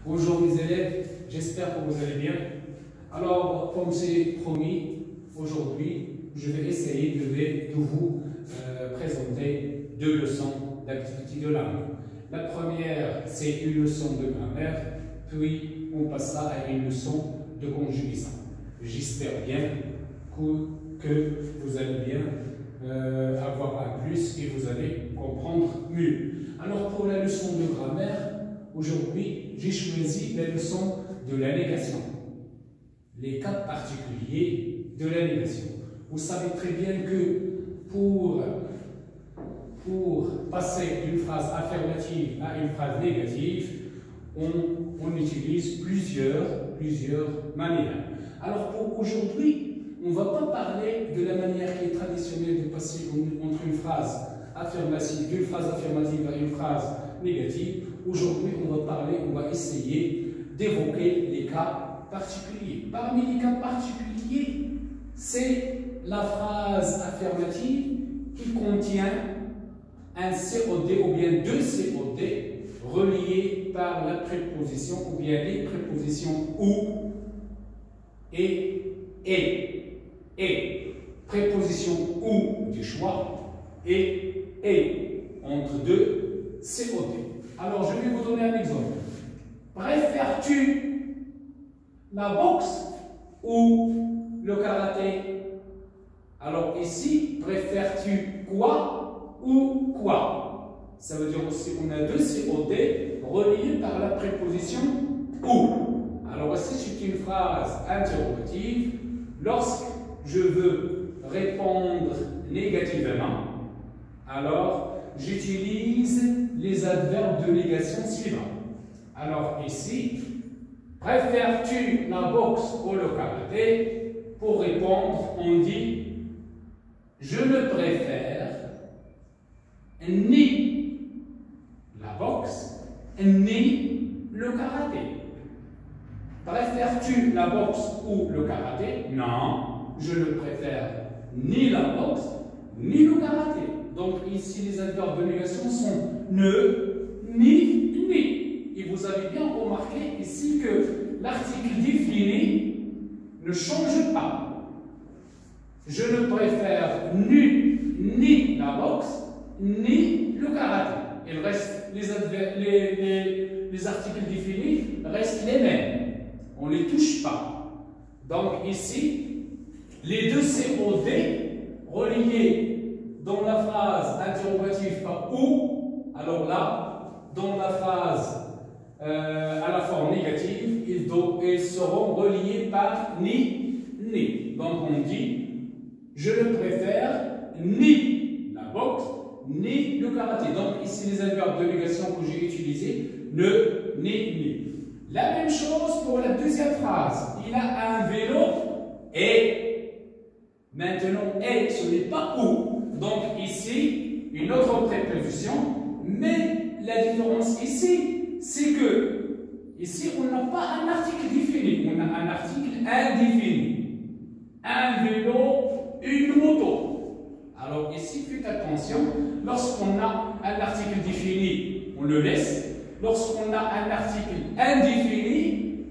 Bonjour mes élèves, j'espère que vous allez bien. Alors, comme c'est promis, aujourd'hui, je vais essayer de vous présenter deux leçons d'activité de langue. La première, c'est une leçon de grammaire, puis on passera à une leçon de conjugaison. J'espère bien que vous allez bien avoir un plus et vous allez comprendre mieux. Alors, pour la leçon de grammaire, aujourd'hui, j'ai choisi la leçon de la négation. Les cas particuliers de la négation. Vous savez très bien que pour passer d'une phrase affirmative à une phrase négative, on utilise plusieurs manières. Alors pour aujourd'hui, on ne va pas parler de la manière qui est traditionnelle de passer entre une phrase affirmative, d'une phrase affirmative à une phrase négative. Aujourd'hui, on va essayer d'évoquer les cas particuliers. Parmi les cas particuliers, c'est la phrase affirmative qui contient un COD ou bien deux COD reliés par la préposition ou bien les prépositions ou et. Préposition ou du choix et entre deux COD. Alors, je vais vous donner un exemple. Préfères-tu la boxe ou le karaté? Alors ici, préfères-tu quoi ou quoi? Ça veut dire aussi qu'on a deux COD reliés par la préposition ou. Alors ici, c'est une phrase interrogative. Lorsque je veux répondre négativement, alors j'utilise les adverbes de négation suivants. Alors ici, préfères-tu la boxe ou le karaté? Pour répondre, on dit je ne préfère ni la boxe ni le karaté. Préfères-tu la boxe ou le karaté? Non, je ne préfère ni la boxe ni le karaté. Donc ici, les adverbes de négation sont ne, ni. Et vous avez bien remarqué ici que l'article défini ne change pas. Je ne préfère ni la boxe ni le karaté. Il reste les articles définis restent les mêmes. On ne les touche pas. Donc ici, les deux COD reliés dans la phrase interrogative par ou, alors là, dans la phrase à la forme négative, ils seront reliés par ni. Donc on dit, je ne préfère ni la boxe, ni le karaté. Donc ici, les adverbes de négation que j'ai utilisés, ne, ni. La même chose pour la deuxième phrase. Il a un vélo et. Maintenant, et, ce n'est pas ou. Donc ici, une autre préposition. Mais la différence ici, c'est que ici, on n'a pas un article défini. On a un article indéfini. Un vélo, une moto. Alors ici, faites attention. Lorsqu'on a un article défini, on le laisse. Lorsqu'on a un article indéfini,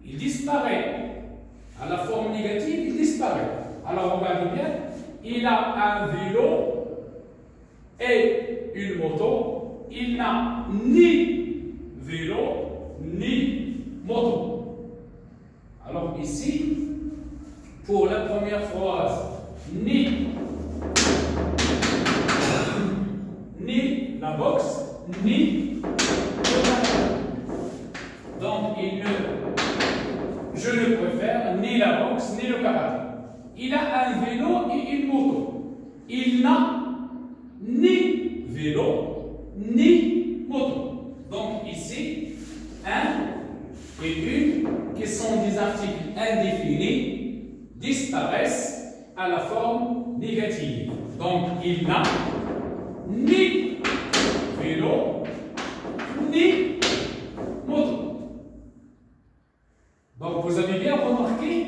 il disparaît. À la forme négative, il disparaît. Alors, regardez bien. Il a un vélo et une moto. Il n'a ni vélo, ni moto. Alors, ici, pour la première phrase, ni la boxe, ni donc, je ne préfère ni la boxe ni le karaté. Il a un vélo et une moto. Il n'a ni vélo ni moto. Donc ici, un et une, qui sont des articles indéfinis, disparaissent à la forme négative. Donc il n'a ni vélo ni moto. Donc vous avez bien remarqué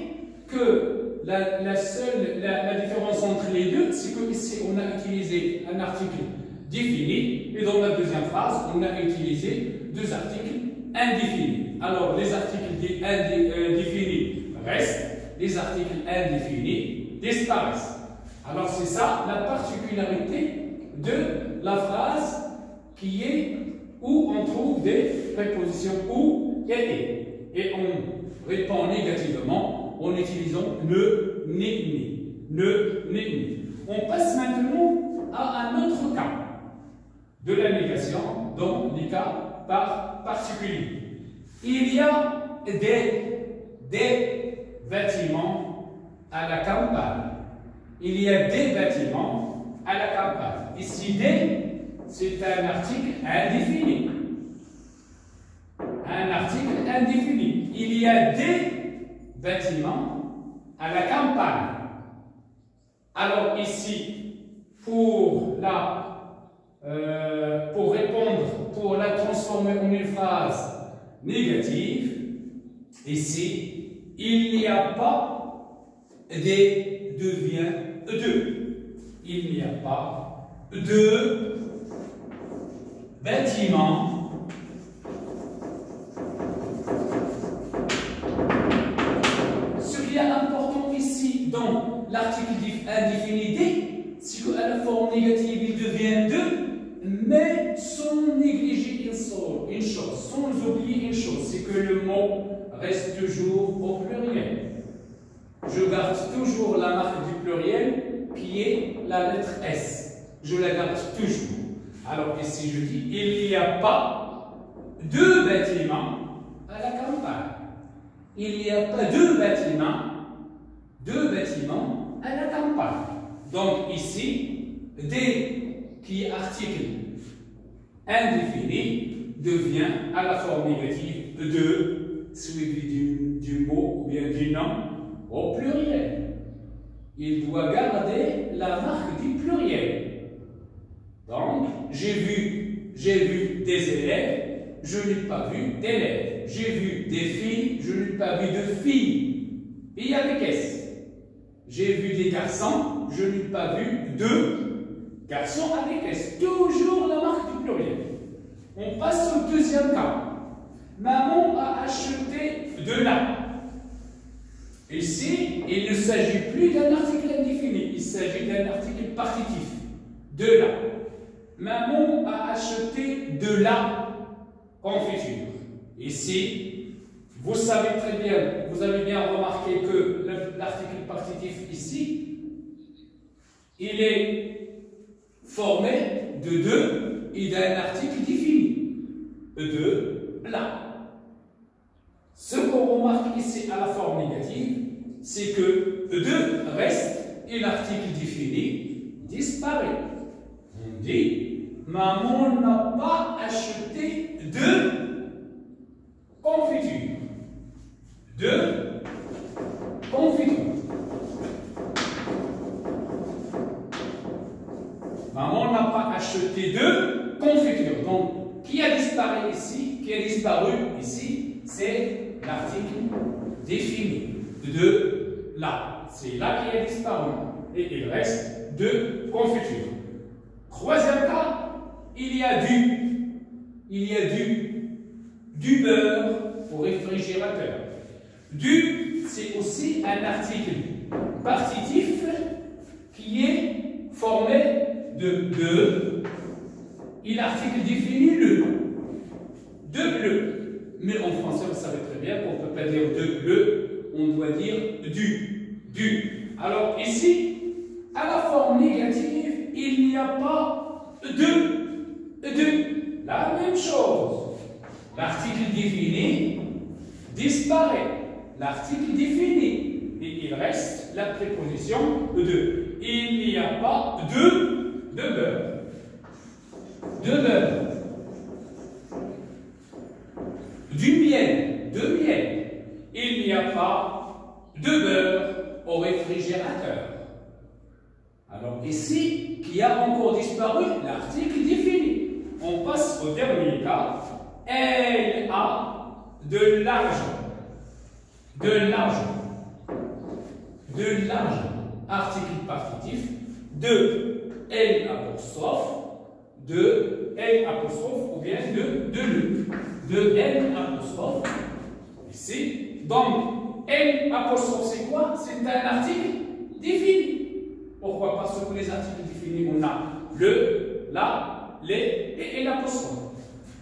que la différence entre les deux, c'est qu'ici on a utilisé un article défini et dans la deuxième phrase, on a utilisé deux articles indéfinis. Alors, les articles indéfinis restent, les articles indéfinis disparaissent. Alors, c'est ça la particularité de la phrase qui est où on trouve des prépositions ou et. Et on répond négativement en utilisant ne, ni. Ne, ni. On passe maintenant à un autre cas de la négation dans les cas par particulier. Il y a des bâtiments à la campagne. Il y a des bâtiments à la campagne. Ici, des, c'est un article indéfini. Un article indéfini. Il y a des bâtiments à la campagne. Alors ici, pour répondre, pour la transformer en une phrase négative, ici, il n'y a pas des devient de. Il n'y a pas de bâtiment ce qui est important ici dans l'article indéfini D, c'est qu'à la forme négative il devient de, mais sans négliger une chose, sans oublier une chose, c'est que le mot reste toujours au pluriel. Je garde toujours la marque du pluriel qui est la lettre S. Je la garde toujours. Alors ici je dis, il n'y a pas de bâtiments à la campagne. Il n'y a pas de bâtiments à la campagne. Donc ici, des qui est article indéfini devient à la forme négative de suivi du mot ou bien du nom au pluriel. Il doit garder la marque du pluriel. Donc, j'ai vu des élèves, je n'ai pas vu d'élèves. J'ai vu des filles, je n'ai pas vu de filles. Et avec S. J'ai vu des garçons, je n'ai pas vu de garçons avec S. Toujours la marque du pluriel. On passe au deuxième cas. Maman a acheté de la. Ici, il ne s'agit plus d'un article indéfini, il s'agit d'un article partitif. De la. Maman a acheté de la confiture. Ici, vous savez très bien, vous avez bien remarqué que l'article partitif ici, il est formé de deux et d'un article défini. De la. Ce qu'on remarque ici à la forme négative, c'est que de reste et l'article défini disparaît. On dit, maman n'a pas acheté de confiture. De confiture. Maman n'a pas acheté de confiture. Donc, qui a disparu ici? Qui a disparu ici? C'est l'article défini. De là. C'est là qui a disparu. Et il reste de confiture. Troisième cas, il y a du beurre au réfrigérateur. Du, c'est aussi un article partitif qui est formé de et l'article définit le. De le. Mais en français, vous savez très bien qu'on ne peut pas dire de le, on doit dire du. Alors ici, à la forme négative, il n'y a pas de. La même chose. L'article défini disparaît. L'article défini. Et il reste la préposition de. Il n'y a pas de beurre. De beurre. Du miel. De miel. Il n'y a pas de beurre au réfrigérateur. Alors ici, qui a encore disparu? L'article défini. On passe au dernier cas. Elle a de l'argent. De l'argent. De l'argent. Article partitif. De L apostrophe. De L apostrophe ou bien de le. De L apostrophe Ici. Donc, L apostrophe, c'est quoi? C'est un article défini. Pourquoi? Parce que les articles définis, on a le, la, les et l'apostrophe.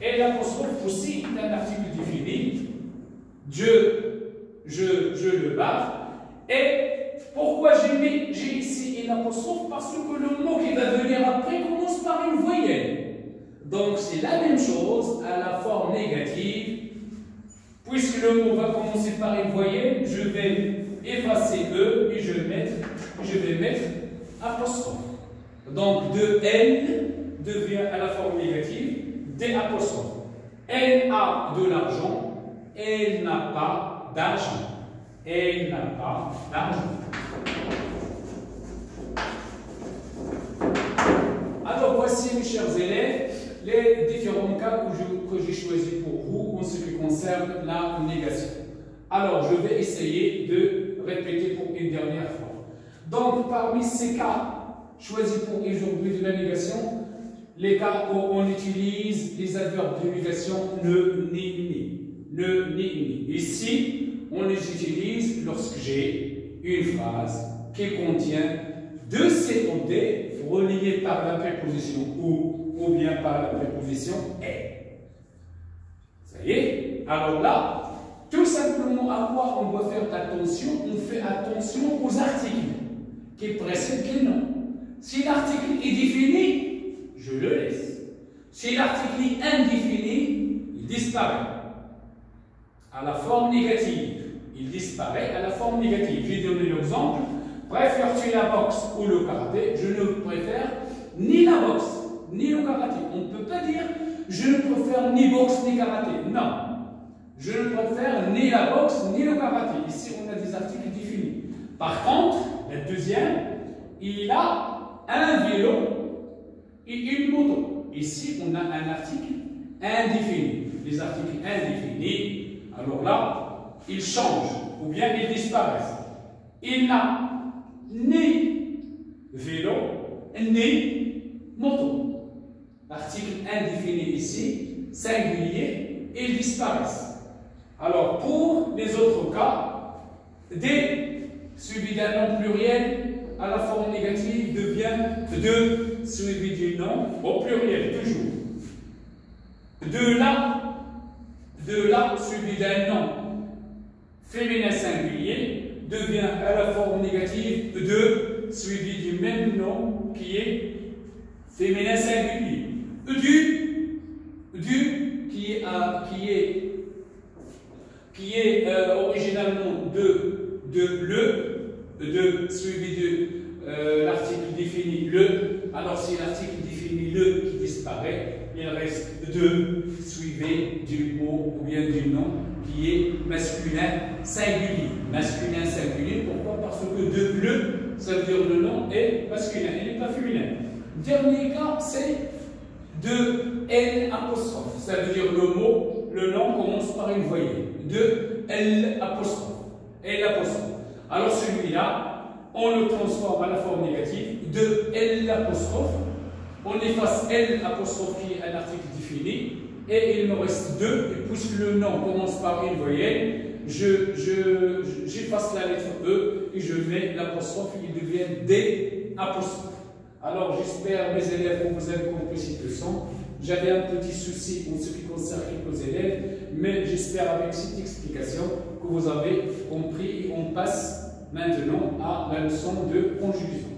Et l'apostrophe aussi est un article défini. Je le barre. Et pourquoi j'ai ici l'apostrophe? Parce que le mot qui va venir après commence par une voyelle. Donc c'est la même chose à la forme négative. Puisque le mot va commencer par une voyelle, je vais effacer E et je vais mettre apostrophe. Donc de N devient à la forme négative des apostrophes. Elle a de l'argent, elle n'a pas d'argent. Elle n'a pas d'argent. Alors voici, mes chers élèves, les différents cas que j'ai choisis pour vous en ce qui concerne la négation. Alors, je vais essayer de répéter pour une dernière fois. Donc, parmi ces cas choisis pour aujourd'hui de la négation, les cas où on utilise les adverbes de négation ne, ni, ni. Ici, on les utilise lorsque j'ai une phrase qui contient deux COD reliés par la préposition ou bien par la préposition est. Ça y est? Alors là, tout simplement à quoi on doit faire attention? On fait attention aux articles qui précèdent les noms. Si l'article est défini, je le laisse. Si l'article est indéfini, il disparaît à la forme négative. Il disparaît à la forme négative. J'ai donné l'exemple. Préfères-tu la boxe ou le karaté? Je ne préfère ni la boxe ni le karaté. On ne peut pas dire je ne préfère ni boxe ni karaté. Non. Je ne préfère ni la boxe ni le karaté. Ici, on a des articles définis. Par contre, le deuxième, il a un vélo et une moto. Ici, on a un article indéfini. Les articles indéfinis, alors là, ils changent ou bien ils disparaissent. Il n'a ni vélo, ni moto. L'article indéfini ici, singulier, ils disparaissent. Alors, pour les autres cas, D suivi d'un nom pluriel à la forme négative devient de suivi du nom au pluriel, toujours. De là suivi d'un nom féminin singulier devient à la forme négative de suivi du même nom qui est féminin singulier. Du qui est originalement de suivi de l'article défini le. Alors si l'article défini le qui disparaît, il reste de suivi du mot ou bien du nom qui est masculin singulier. Masculin singulier, pourquoi? Parce que de le, ça veut dire le nom est masculin, il n'est pas féminin. Dernier cas, c'est de L apostrophe. Ça veut dire le mot, le nom commence par une voyelle. De L apostrophe. L apostrophe. Alors celui-là, on le transforme à la forme négative de L apostrophe. On efface L apostrophe qui est un article défini. Et il me reste 2. Et puisque le nom commence par une voyelle, j'efface la lettre E et je mets l'apostrophe, il devient D apostrophe. Alors j'espère, mes élèves, que vous avez compris cette leçon. J'avais un petit souci en ce qui concerne quelques élèves, mais j'espère avec cette explication que vous avez compris. On passe maintenant à la leçon de conjugaison.